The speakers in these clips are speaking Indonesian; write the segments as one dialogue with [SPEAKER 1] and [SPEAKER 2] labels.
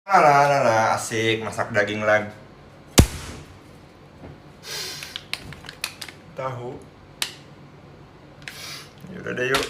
[SPEAKER 1] Asik masak daging lagi. Tahu. Yaudah deh yuk.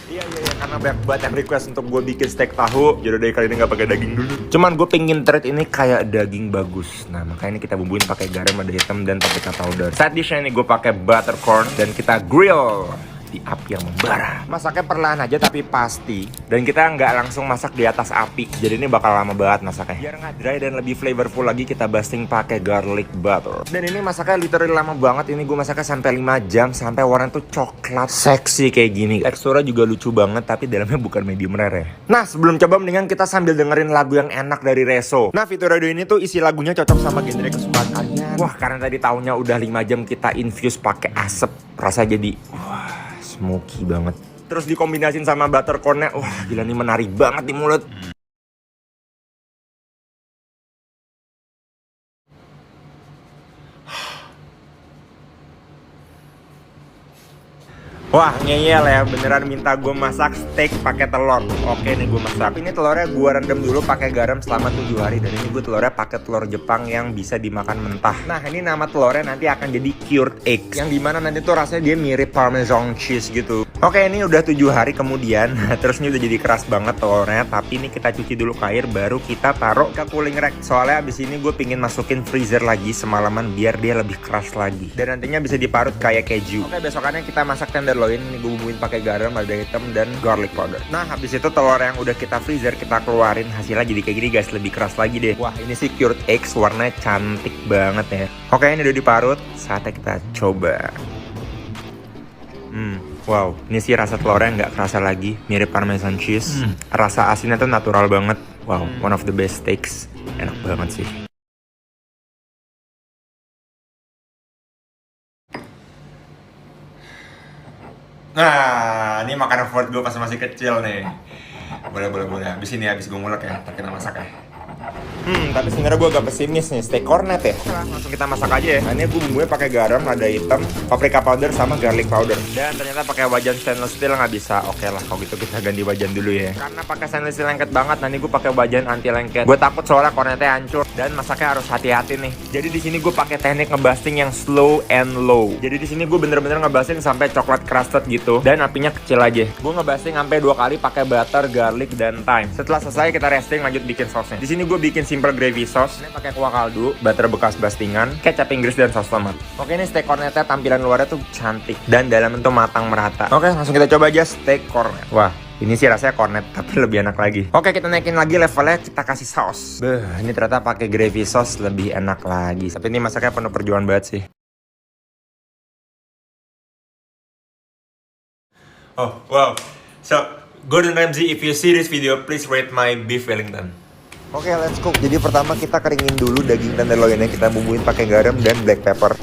[SPEAKER 1] Iya, karena banyak banget yang request untuk gue bikin steak tahu. Jadi dari kali ini nggak pakai daging dulu. Cuman gue pengen treat ini kayak daging bagus. Nah makanya ini kita bumbuin pakai garam, ada hitam dan paprika powder. Side dishnya ini gue pakai butter corn dan kita grill di api yang membara. Masaknya perlahan aja tapi pasti. Dan kita nggak langsung masak di atas api. Jadi ini bakal lama banget masaknya. Biar nggak dry dan lebih flavorful lagi, kita basting pakai garlic butter. Dan ini masaknya literally lama banget. Ini gue masaknya sampai 5 jam sampai warna tuh coklat seksi kayak gini. Teksturnya juga lucu banget tapi dalamnya bukan medium rare ya. Nah sebelum coba mendingan kita sambil dengerin lagu yang enak dari Reso. Nah fitur radio ini tuh isi lagunya cocok sama genre kesukaan kalian. Wah karena tadi tahunnya udah 5 jam kita infuse pakai asap, rasa jadi smoky banget. Terus dikombinasin sama buttercornnya, wah gila nih menarik banget di mulut. Wah ngeyel ya, beneran minta gue masak steak pakai telur. Oke nih gue masak. Ini telurnya gue rendam dulu pakai garam selama 7 hari. Dan ini gue telurnya pakai telur Jepang yang bisa dimakan mentah. Nah ini nama telurnya nanti akan jadi cured egg, yang dimana nanti tuh rasanya dia mirip parmesan cheese gitu. Oke ini udah 7 hari kemudian. Terus ini udah jadi keras banget telurnya. Tapi ini kita cuci dulu ke air, baru kita taruh ke cooling rack. Soalnya abis ini gue pingin masukin freezer lagi semalaman biar dia lebih keras lagi. Dan nantinya bisa diparut kayak keju. Oke besokannya kita masak tenderloin. Ini gue bumbuin pakai garam, lada hitam dan garlic powder. Nah habis itu telur yang udah kita freezer kita keluarin, hasilnya jadi kayak gini guys, lebih keras lagi deh. Wah ini sih cured eggs, warnanya cantik banget ya. Oke ini udah diparut, saatnya kita coba. Wow, ini sih rasa telurnya nggak kerasa lagi, mirip parmesan cheese. Rasa asinnya tuh natural banget. Wow, one of the best steaks. Enak banget sih. Nah, ini makanan favorit gue pas masih kecil nih. Boleh. Habis gue ngulek ya, kita masak ya. Tapi sebenarnya gue agak pesimis nih, steak cornet ya. Nah, langsung kita masak aja ya. Nah, ini gue bumbunya pakai garam, lada hitam, paprika powder sama garlic powder. Dan ternyata pakai wajan stainless steel nggak bisa. Oke lah, kalau gitu kita ganti wajan dulu ya. Karena pakai stainless steel lengket banget, nanti gue pakai wajan anti lengket. Gue takut soalnya cornetnya hancur dan masaknya harus hati-hati nih. Jadi di sini gue pakai teknik ngebasting yang slow and low. Jadi di sini gue bener-bener ngebasting sampai coklat crusted gitu dan apinya kecil aja. Gue ngebasting sampai 2 kali pakai butter, garlic dan thyme. Setelah selesai kita resting, lanjut bikin sausnya. Di sini gue bikin simple gravy sauce. Ini pakai kuah kaldu, butter bekas bastingan, kecap Inggris dan saus tomat. Oke ini steak cornetnya tampilan luarnya tuh cantik dan dalamnya tuh matang merata. Oke langsung kita coba aja steak cornet. Wah ini sih rasanya cornet tapi lebih enak lagi. Oke kita naikin lagi levelnya, kita kasih saus. Ini ternyata pakai gravy sauce lebih enak lagi. Tapi ini masaknya penuh perjuangan banget sih. Oh wow. So Gordon Ramsay, if you see this video, please rate my beef Wellington. Oke, let's cook. Jadi pertama kita keringin dulu daging tenderloinnya, kita bumbuin pakai garam dan black pepper.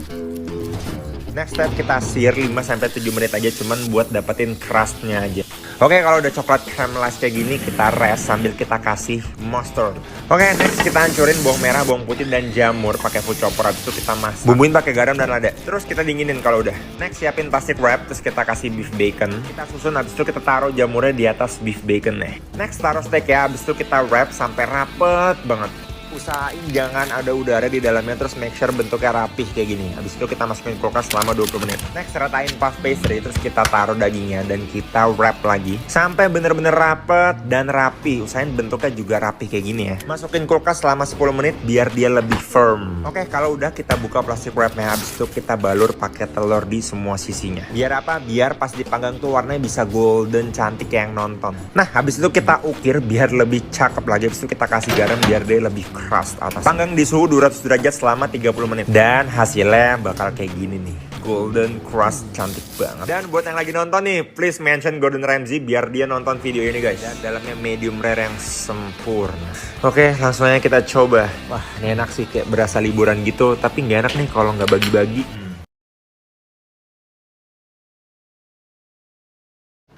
[SPEAKER 1] Next step kita sear 5-7 menit aja, cuman buat dapetin crustnya aja. Oke, kalau udah coklat caramelized kayak gini, kita rest sambil kita kasih mustard. Oke, next kita hancurin bawang merah, bawang putih, dan jamur pakai food chopper. Habis itu kita masak. Bumbuin pakai garam dan lada. Terus kita dinginin kalau udah. Next siapin plastic wrap, terus kita kasih beef bacon. Kita susun, habis itu kita taruh jamurnya di atas beef bacon nih. Next taruh steak ya, habis itu kita wrap sampai rapet banget. Usahain jangan ada udara di dalamnya, terus make sure bentuknya rapih kayak gini. Habis itu kita masukin kulkas selama 20 menit. Next ratain puff pastry, terus kita taruh dagingnya dan kita wrap lagi sampai bener-bener rapet dan rapi. Usahain bentuknya juga rapih kayak gini ya. Masukin kulkas selama 10 menit biar dia lebih firm. Oke, kalau udah kita buka plastik wrapnya. Habis itu kita balur pakai telur di semua sisinya. Biar apa? Biar pas dipanggang tuh warnanya bisa golden cantik kayak yang nonton. Nah, habis itu kita ukir biar lebih cakep lagi. Habis itu kita kasih garam biar dia lebih crust atas. Panggang di suhu 200 derajat selama 30 menit. Dan hasilnya bakal kayak gini nih. Golden crust cantik banget. Dan buat yang lagi nonton nih, please mention Gordon Ramsay biar dia nonton video ini guys. Dan dalamnya medium rare yang sempurna. Oke, langsung aja kita coba. Wah, ini enak sih, kayak berasa liburan gitu. Tapi nggak enak nih kalau nggak bagi-bagi.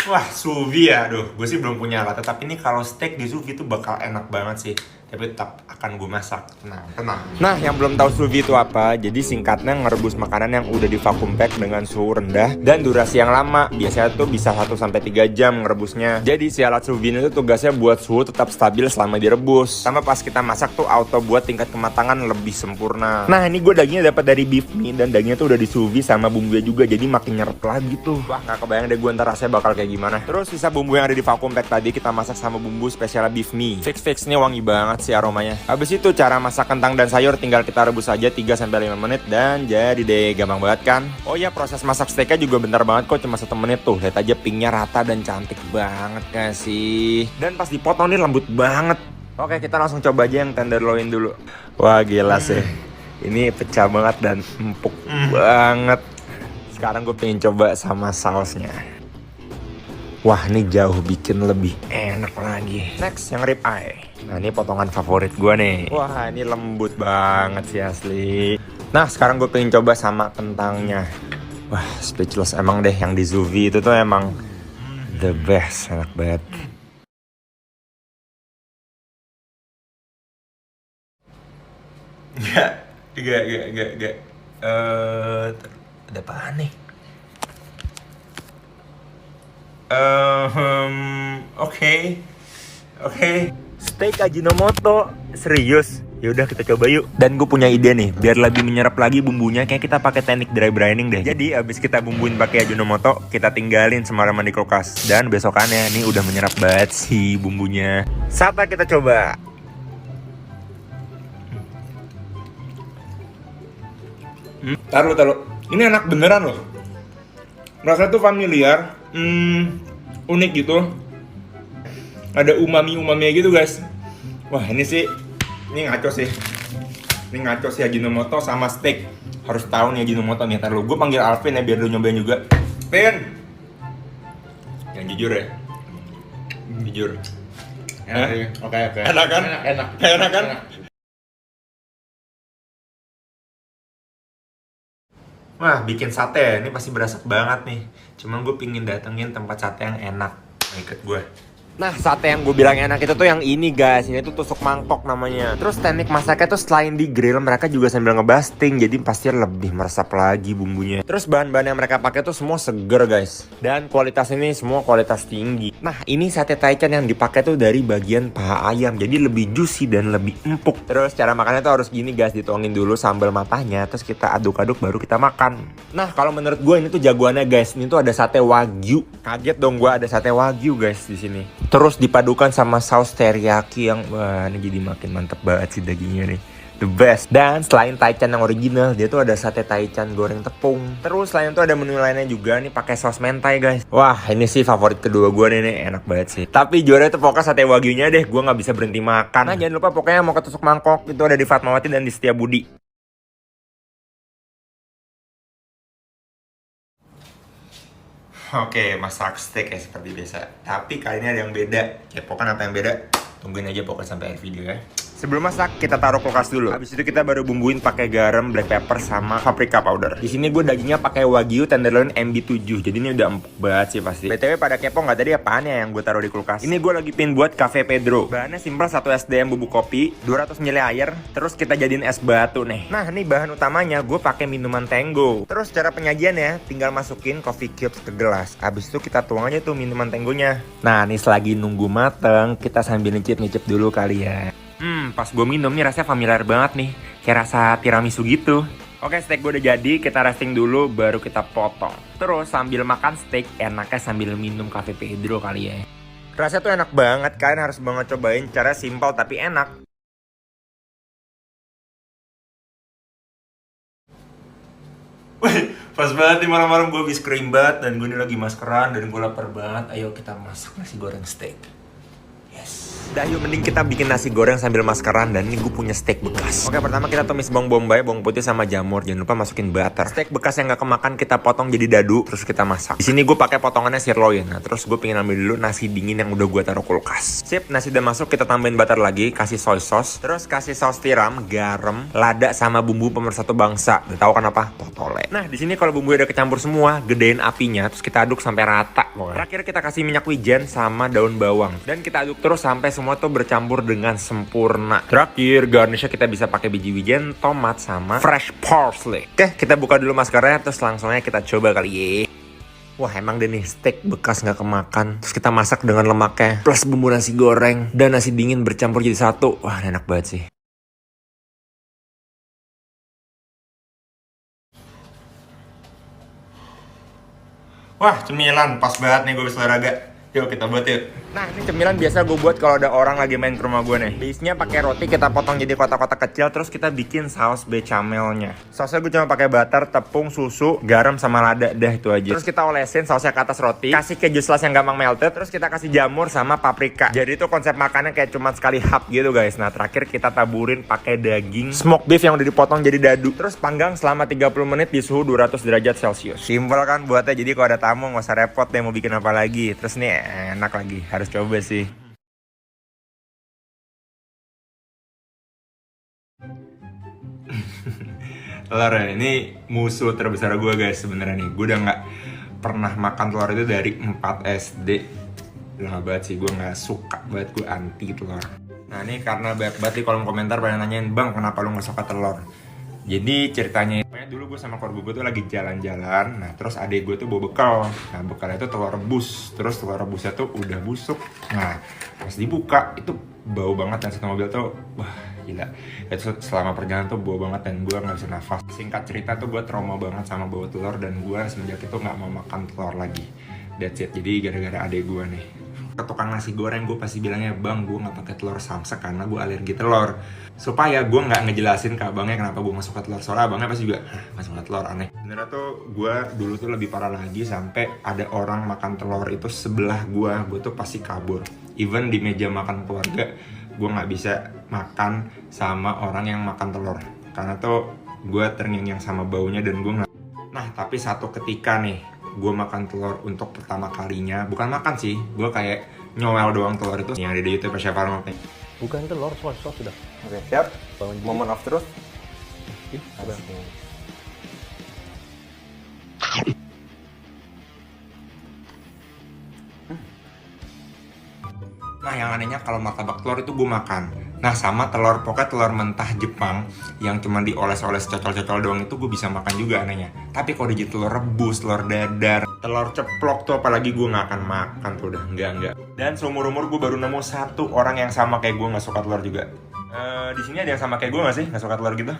[SPEAKER 1] Wah, sous vide ya. Aduh, gue sih belum punya alat. Tapi ini kalau steak di sous vide tuh bakal enak banget sih. tapi tetap akan gue masak. Tenang. Nah, yang belum tahu sous vide itu apa, jadi singkatnya ngerebus makanan yang udah di vacuum pack dengan suhu rendah dan durasi yang lama. Biasanya tuh bisa 1-3 jam ngerebusnya. Jadi si alat sous vide itu tugasnya buat suhu tetap stabil selama direbus. Sama pas kita masak tuh auto buat tingkat kematangan lebih sempurna. Nah, ini gue dagingnya dapat dari beef mie dan dagingnya tuh udah di sous vide sama bumbunya juga, jadi makin nyeret lagi tuh. Wah, nggak kebayang deh gue ntar rasanya bakal kayak gimana. Terus sisa bumbu yang ada di vacuum pack tadi kita masak sama bumbu spesial beef mie. Fix nih, wangi banget sih aromanya. Habis itu cara masak kentang dan sayur tinggal kita rebus aja 3-5 menit dan jadi deh, gampang banget kan? Oh ya, proses masak steaknya juga bentar banget kok, cuma 1 menit tuh. Lihat aja pinknya rata dan cantik banget gak sih? Dan pas dipotong nih lembut banget. Oke, kita langsung coba aja yang tenderloin dulu. Wah, gila sih. Ini pecah banget dan empuk banget. Sekarang gue pengen coba sama sausnya. Wah, ini jauh bikin lebih enak lagi. Next, yang rib eye. Nah, ini potongan favorit gue nih. Wah, ini lembut banget sih asli. Nah, sekarang gue pengen coba sama kentangnya. Wah, speechless emang deh. Yang di sous vide itu tuh emang the best. Enak banget. Gak. Ada apaan nih? Oke. Steak Ajinomoto, serius? Yaudah kita coba yuk. Dan gue punya ide nih, biar lebih menyerap lagi bumbunya, kayak kita pakai teknik dry brining deh. Jadi abis kita bumbuin pakai Ajinomoto, kita tinggalin semalaman di kulkas. Dan besokannya nih udah menyerap banget sih bumbunya. Saatnya kita coba. Taruh. Ini enak beneran loh. Rasanya tuh familiar, unik gitu. Ada umami-umaminya gitu guys. Wah, ini ngaco sih. Ini ngaco sih Ajinomoto sama steak. Harus tahu nih Ajinomoto nih. Ntar lu, gue panggil Alvin ya biar lu nyobain juga. Vin, yang jujur ya. Jujur.
[SPEAKER 2] Oke.
[SPEAKER 1] Enak kan? Enak kan? Wah, bikin sate ini pasti berasa banget nih. Cuman gue pingin datengin tempat sate yang enak. Ikut gue. Nah, sate yang gue bilang enak itu tuh yang ini guys. Ini tuh tusuk mangkok namanya. Terus teknik masaknya tuh selain di grill, mereka juga sambil ngebasting. Jadi pasti lebih meresap lagi bumbunya. Terus bahan-bahan yang mereka pakai tuh semua seger guys. Dan kualitas ini semua kualitas tinggi. Nah, ini sate taichan yang dipakai tuh dari bagian paha ayam. Jadi lebih juicy dan lebih empuk. Terus cara makannya tuh harus gini guys. Dituangin dulu sambal matanya. Terus kita aduk-aduk baru kita makan. Nah, kalau menurut gue ini tuh jagoannya guys. Ini tuh ada sate wagyu. Kaget dong gue ada sate wagyu guys di sini. Terus dipadukan sama saus teriyaki yang wah, ini jadi makin mantep banget sih dagingnya nih. The best. Dan selain taichan yang original, dia tuh ada sate taichan goreng tepung. Terus selain itu ada menu lainnya juga nih pakai saus mentai guys. Wah, ini sih favorit kedua gue nih, enak banget sih. Tapi juara itu pokoknya sate wagyunya deh, gue nggak bisa berhenti makan. Nah, jangan lupa pokoknya mau ketusuk mangkok itu ada di Fatmawati dan di Setiabudi. Oke, masak steak ya seperti biasa. Tapi kali ini ada yang beda. Kepokan apa yang beda? Tungguin aja pokoknya sampai akhir video ya. Sebelum masak, kita taruh kulkas dulu. Habis itu kita baru bumbuin pakai garam, black pepper, sama paprika powder. Di sini gue dagingnya pakai Wagyu tenderloin MB7. Jadi ini udah empuk banget sih pasti. BTW pada kepo nggak tadi apaan ya yang gue taruh di kulkas? Ini gue lagi pin buat Cafe Pedro. Bahannya simpel, 1 SDM bubuk kopi, 200 ml air, terus kita jadiin es batu nih. Nah, ini bahan utamanya gue pakai minuman Tango. Terus cara penyajiannya tinggal masukin coffee cubes ke gelas. Habis itu kita tuang aja tuh minuman Tangonya. Nah, nih selagi nunggu mateng, kita sambil nyicip-nyicip dulu kali ya. Pas gue minum nih rasanya familiar banget nih. Kayak rasa tiramisu gitu. Oke, steak gue udah jadi, kita resting dulu baru kita potong. Terus sambil makan steak, enaknya sambil minum Cafe Pedro kali ya. Rasanya tuh enak banget, kalian harus banget cobain. Cara simpel tapi enak. Wih, pas banget nih malam-malam gue habis kering banget dan gue ini lagi maskeran dan gue lapar banget. Ayo kita masak nasi goreng steak. Yes. Dah yuk, mending kita bikin nasi goreng sambil maskeran. Dan ini gue punya steak bekas. Oke, pertama kita tumis bawang bombay, bawang putih sama jamur. Jangan lupa masukin butter. Steak bekas yang gak kemakan kita potong jadi dadu, terus kita masak. Di sini gue pakai potongannya sirloin. Nah, terus gue pengen ambil dulu nasi dingin yang udah gue taruh kulkas. Sip, nasi udah masuk, kita tambahin butter lagi, kasih soy sauce, terus kasih saus tiram, garam, lada sama bumbu pemersatu bangsa. Udah tahu kan apa? Totole. Nah, di sini kalau bumbu udah kecampur semua, gedein apinya, terus kita aduk sampai rata. Terakhir kita kasih minyak wijen sama daun bawang dan kita aduk terus sampai semua tuh bercampur dengan sempurna. Terakhir, garnishnya kita bisa pakai biji-bijian tomat sama fresh parsley. Oke, kita buka dulu maskernya, terus langsungnya kita coba kali ya. Wah, emang deh nih steak bekas nggak kemakan. Terus kita masak dengan lemaknya, plus bumbu nasi goreng dan nasi dingin bercampur jadi satu. Wah, enak banget sih. Wah, cemilan pas banget nih gue bisa olahraga. Yuk kita buat yuk. Nah, ini cemilan biasa gue buat kalau ada orang lagi main ke rumah gue nih. Base-nya pakai roti, kita potong jadi kotak-kotak kecil, terus kita bikin saus bechamelnya. Sausnya gue cuma pakai butter, tepung, susu, garam sama lada, dah itu aja. Terus kita olesin sausnya ke atas roti, kasih keju slice yang gampang melted, terus kita kasih jamur sama paprika. Jadi itu konsep makannya kayak cuma sekali hap gitu guys. Nah, terakhir kita taburin pakai daging smoked beef yang udah dipotong jadi dadu. Terus panggang selama 30 menit di suhu 200 derajat Celcius. Simpel kan buatnya, jadi kalau ada tamu nggak usah repot deh mau bikin apa lagi. Terus nih enak lagi, harus coba sih. Telur ya, ini musuh terbesar gue guys sebenarnya nih. Gue udah nggak pernah makan telur itu dari 4 SD. Lama banget sih, gue nggak suka banget, gue anti telur. Nah ini karena banyak banget di kolom komentar pada nanyain, "Bang, kenapa lu nggak suka telur?" Jadi ceritanya dulu gue sama keluarga gue tuh lagi jalan-jalan. Nah terus adik gue tuh bawa bekal. Nah bekalnya itu telur rebus. Terus telur rebusnya tuh udah busuk. Nah pas dibuka itu bau banget, dan satu mobil tuh wah gila. Itu selama perjalanan tuh bau banget dan gue nggak bisa nafas. Singkat cerita tuh gue trauma banget sama bau telur, dan gue semenjak itu nggak mau makan telur lagi. That's it. Jadi gara-gara adik gue nih. Ke tukang nasi goreng gue pasti bilangnya, "Bang, gue nggak pakai telur samsek karena gue alergi telur." Supaya gue nggak ngejelasin ke abangnya kenapa gue nggak suka telur. Soalnya abangnya pasti juga, "Nggak suka telur, aneh." Benernya tuh gue dulu tuh lebih parah lagi, sampai ada orang makan telur itu sebelah gue tuh pasti kabur. Even di meja makan keluarga, gue nggak bisa makan sama orang yang makan telur karena tuh gue terngiang-ngiang sama baunya dan gue nggak. Nah tapi satu ketika nih gue makan telur untuk pertama kalinya, bukan makan sih, gue kayak nyowel doang telur itu yang ada di YouTube Chef Arnold.
[SPEAKER 3] Bukan telur, sos sudah.
[SPEAKER 1] Oke, siap. Moment of truth.
[SPEAKER 3] Ada.
[SPEAKER 1] Nah yang anehnya kalau martabak telur itu gue makan. Nah sama telur, pokoknya telur mentah Jepang yang cuma dioles-oles cocol-cocol doang itu gue bisa makan juga anehnya. Tapi kalau jadi telur rebus, telur dadar, telur ceplok tuh apalagi gue nggak akan makan tuh, udah enggak. Dan seumur-umur gue baru nemu satu orang yang sama kayak gue nggak suka telur juga. Di sini ada yang sama kayak gue nggak sih nggak suka telur gitu?